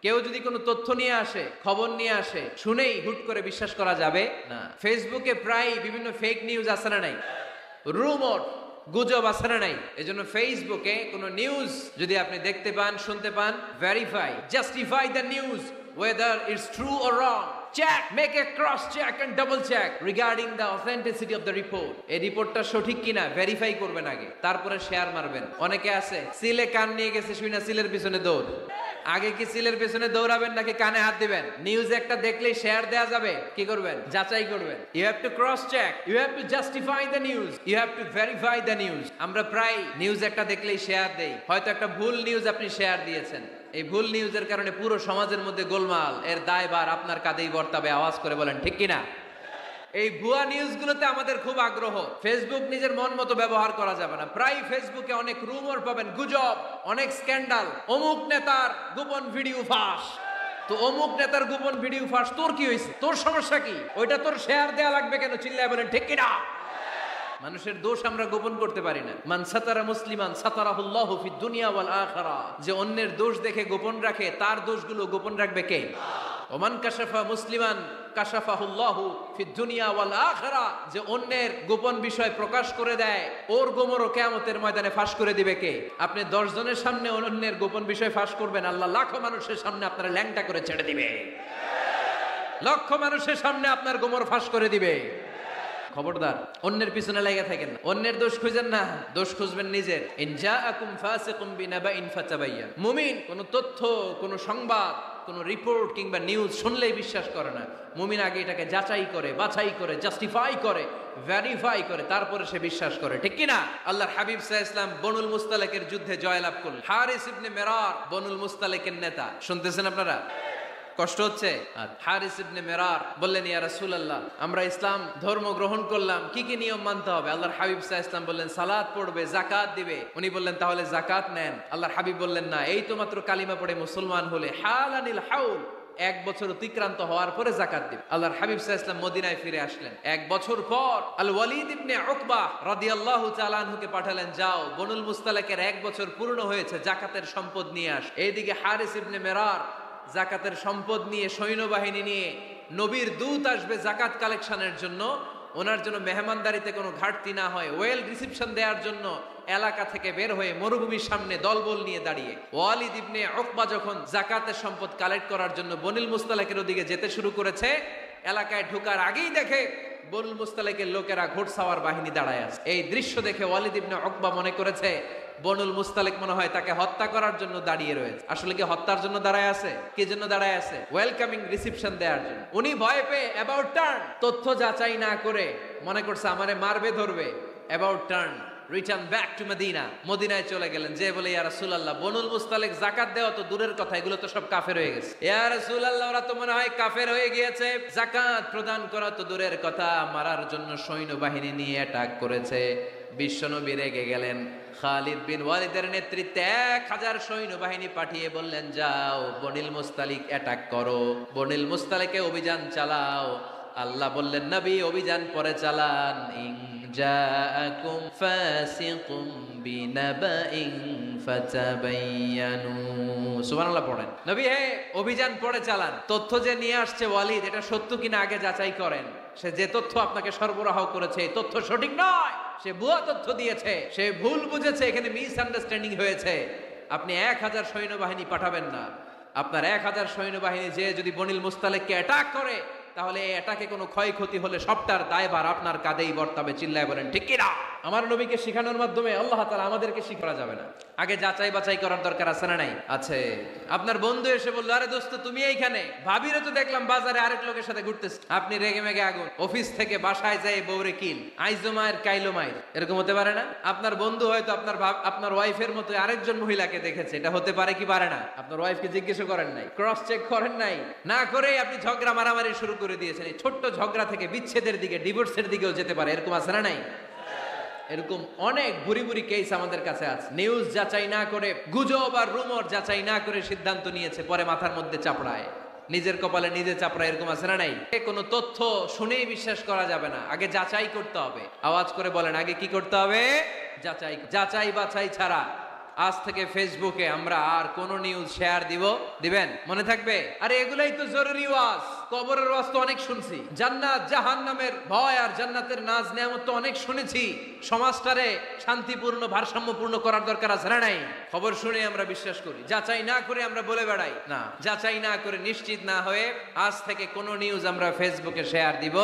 কেউ যদি কোনো তথ্য নিয়ে আসে, খবর নিয়ে আসে, শুনেই হুট করে বিশ্বাস করা যাবে না। ফেসবুকে প্রায় বিভিন্ন ফেক নিউজ আছে না নাই, রুমর, গুজব আছে না নাই। এজন্য ফেসবুকে কোনো নিউজ যদি আপনি দেখতে পান, শুনতে পান, verify, justify the news whether it's true or wrong. Check, make a cross check and double check regarding the authenticity of the report. এই রিপোর্টটা সঠিক কিনা ভেরিফাই করবেন আগে, তারপরে শেয়ার মারবেন। অনেকে আছে সিলে কান নিয়ে গেছে, শুইনা সিলের পিছনে দৌড়। আগে কি সিলের পিছনে দৌড়াবেন নাকি কানে হাত দিবেন? নিউজ একটা দেখলেই শেয়ার দেয়া যাবে? কি করবেন? যাচাই করবেন। You have to cross check, you have to justify the news, you have to verify the news. আমরা প্রায় নিউজ একটা দেখলেই শেয়ার দেই। হয়তো একটা ভুল নিউজ আপনি শেয়ার দিয়েছেন, এই ভুল নিউজের কারণে পুরো সমাজের মধ্যে গোলমাল, এর দায়ভার আপনার কাঁধেই বর্তাবে। আওয়াজ করে বলেন ঠিক কিনা? এই ভুয়া নিউজগুলোতে আমাদের খুব আগ্রহ। ফেসবুক নিজের মন মতো ব্যবহার করা যাবে না। প্রায় ফেসবুকে অনেক রুমর পাবেন, গুজব, অনেক স্ক্যান্ডাল। অমুক নেতার গোপন ভিডিও ফাঁস। তো অমুক নেতার গোপন ভিডিও ফাঁস, তোর কি হয়েছে? তোর সমস্যা কি? ওইটা তোর শেয়ার দেয়া লাগবে কেন? চিল্লায় বলেন ঠিক কিনা? মানুষের দোষ আমরা গোপন করতে পারি না। মান সাতারা মুসলিমান সাতারাহুল্লাহু ফিদ দুনিয়া ওয়াল আখিরা। যে অন্যের দোষ দেখে গোপন রাখে, তার দোষগুলো গোপন রাখবে কে? ওমান কাশাফা মুসলিমান কাশাফাহুল্লাহু ফিদ দুনিয়া ওয়াল আখিরা। যে অন্যের গোপন বিষয় প্রকাশ করে দেয়, ওর গোমরও কিয়ামতের ময়দানে ফাঁস করে দিবে কে? আপনি 10 জনের সামনে অন্যের গোপন বিষয় ফাঁস করবেন, আল্লাহ লাখো মানুষের সামনে আপনার ল্যাংটা করে ছেড়ে দিবে। লক্ষ মানুষের সামনে আপনার গোমর ফাঁস করে দিবে। খবরদার, অন্যের পিছনে লেগে থাকেন না, অন্যের দোষ খুঁজেন না, দোষ খুঁজবেন নিজের। ইন জাআকুম ফাসিকুম বিনাবাইন ফাতাবায়ান। মুমিন কোন তথ্য, কোন সংবাদ, কোন রিপোর্ট কিংবা নিউজ শুনলেই বিশ্বাস করে না। মুমিন আগে এটাকে যাচাই করে, বাছাই করে, জাস্টিফাই করে, ভেরিফাই করে, তারপরে সে বিশ্বাস করে। ঠিক কি না? আল্লাহর হাবিব সাল্লাল্লাহু আলাইহি ওয়াসাল্লাম বনুল মুস্তালিকের যুদ্ধে জয়লাভ করলেন। হারিস ইবনে মিরার বনুল মুস্তালিকের নেতা। শুনতেছেন আপনারা? কষ্ট হচ্ছে? হারিস ইবনে মিরার বললেন, ইয়া রাসূলুল্লাহ, আমরা ইসলাম ধর্ম গ্রহণ করলাম, কি কি নিয়ম মানতে হবে? আল্লাহর হাবিব সাল্লাল্লাহু আলাইহি ওয়াসাল্লাম বললেন, সালাত পড়বে, যাকাত দিবে। উনি বললেন, তাহলে যাকাত নেন। আল্লাহর হাবিব বললেন, না, এই তো মাত্র কালিমা পড়ে মুসলমান হলে হালানিল হাউল, 1 বছর অতিক্রান্ত হওয়ার পরে যাকাত দিবে। আল্লাহর হাবিব সাল্লাল্লাহু আলাইহি ওয়াসাল্লাম মদিনায় ফিরে আসলেন। 1 বছর পর আল ওয়ালিদ ইবনে উকবা রাদিয়াল্লাহু তাআলা আনহুকে পাঠালেন, যাও বনুল মুস্তালিকের 1 বছর পূর্ণ হয়েছে, যাকাতের সম্পদ নিয়ে আস। এইদিকে হারিস ইবনে মিরার যাকাতের সম্পদ নিয়ে, সৈন্যবাহিনী নিয়ে নবীর দূত আসবে যাকাত কালেকশনের জন্য। ওনার জন্য মেহমানদারিতে কোনো ঘাটতি না হয়, ওয়েল রিসিপশন দেওয়ার জন্য এলাকা থেকে বের হয়ে মরুভূমির সামনে দলবল নিয়ে দাঁড়িয়ে ওয়ালিদ ইবনে উকবা যখন যাকাতের সম্পদ কালেক্ট করার জন্য বনুল মুস্তালিকের ওদিকে যেতে শুরু করেছে, এলাকায় ঢোকার আগেই দেখে বনুল মুস্তালিকের লোকেরা ঘোড়সাওয়ার বাহিনী দাঁড়ায় আছে। এই দৃশ্য দেখে ওয়ালিদ ইবনে উকবা মনে করেছে বনুল মুস্তালিক মনে হয় তাকে হত্যা করার জন্য দাঁড়িয়ে রয়েছে। আসলে কি হত্যার জন্য দাঁড়ায় আছে? কি জন্য দাঁড়ায় আছে? ওয়েলকামিং রিসিপশন দেওয়ার জন্য। উনি ভয় পেয়ে অ্যাবাউট টার্ন, তথ্য যাচাই না করে মনে করছে আমারে মারবে, ধরবে, about turn, return back to Medina. মদিনায় চলে গেলেন, যে বলে, ইয়া রাসূলুল্লাহ, বনুল মুস্তালিক যাকাত দেওয়া তো দূরের কথা, এগুলো তো সব কাফের হয়ে গেছে। ইয়া রাসূলুল্লাহ, ওরা তো মনে হয় কাফের হয়ে গিয়েছে, যাকাত প্রদান করা তো দূরের কথা, মারার জন্য সৈন্যবাহিনী নিয়ে অ্যাটাক করেছে। বিশ্বনবী রেগে গেলেন। খালিদ বিন ওয়ালিদের নেতৃত্বে 1000 সৈন্যবাহিনী পাঠিয়ে বললেন, যাও বনুল মুস্তালিক অ্যাটাক করো, বনুল মুস্তালিকে অভিযান চালাও। আল্লাহ বললেন, নবী অভিযান পরে চালান। ইন জাআকুম ফাসিকুম বিনাবাইন ফাতাবায়ানু। সুবহানাল্লাহ পড়েন। নবী, হে, অভিযান পরে চালান। তথ্য যে নিয়ে আসছে ওয়ালিদ, এটা সত্য কিনা আগে যাচাই করেন। সে যে তথ্য আপনাকে সরবরাহ করেছে, এই তথ্য সঠিক নয়, সে ভুয়া তথ্য দিয়েছে, সে ভুল বুঝেছে, এখানে মিসআন্ডারস্ট্যান্ডিং হয়েছে। আপনি 1000 সৈন্যবাহিনী পাঠাবেন না। আপনার 1000 সৈন্যবাহিনী যে যদি বনুল মুস্তালিককে অ্যাটাক করে, তাহলে এটাকে কোনো ক্ষয়ক্ষতি হলে সবটার দায়ভার আপনার কাঁধেই বর্তাবে। চিল্লায় বলেন ঠিক কিনা? আমার নবীকে শিখানোর মাধ্যমে আল্লাহ তাআলা আমাদেরকে শিখা যাবে না। আগে যাচাই বাছাই করার দরকার আছে না নাই? আছে। আপনার বন্ধু এসে বলল, আরে দোস্ত, তুমি এইখানে? ভাবিরে তো দেখলাম বাজারে আরেক লোকের সাথে ঘুরতেছে। আপনি রেগে মেগে আগুন। অফিস থেকে বাসায় যায় বউরে কিল, আইজো মায়ের কাইলো মায়ের, এরকম হতে পারে না? আপনার বন্ধু হয়তো আপনার ওয়াইফের মতো আরেকজন মহিলাকে দেখেছে, এটা হতে পারে কি পারে না? আপনার ওয়াইফকে জিজ্ঞেস করেন নাই, ক্রস চেক করেন নাই, না করে আপনি ঝগড়া মারামারি শুরু করে দিয়েছেন। এই ছোট্ট ঝগড়া থেকে বিচ্ছেদের দিকে, ডিভোর্সের দিকেও যেতে পারে। এরকম আছে না নাই? এরকম অনেক বুড়ি বুড়ি কেস আমাদের কাছে আছে। নিউজ যাচাই না করে, গুজব আর রুমর যাচাই না করে সিদ্ধান্ত নিয়েছে, পরে মাথার মধ্যে চাপড়ায়, নিজের কপালে নিজে চাপড়ায়। এরকম আছে না নাই? কোনো তথ্য শুনেই বিশ্বাস করা যাবে না, আগে যাচাই করতে হবে। আওয়াজ করে বলেন, আগে কি করতে হবে? যাচাই। যাচাই বাছাই ছাড়া আজ থেকে ফেসবুকে আমরা আর কোন নিউজ শেয়ার দিবেন? মনে থাকবে? আরে এগুলাই তো জরুরি ওয়াজ। কবরের ওয়াজ তো অনেক শুনছি, জান্নাত জাহান্নামের ভয় আর জান্নাতের নাজ নেয়ামত তো অনেক শুনেছি। সমাজটারে শান্তিপূর্ণ ভারসাম্যপূর্ণ করার দরকার আছে না নাই? খবর শুনে আমরা বিশ্বাস করি, যাচাই না করে আমরা বলে বেড়াই না। যাচাই না করে নিশ্চিত না হয়ে আজ থেকে কোন নিউজ আমরা ফেসবুকে শেয়ার দিব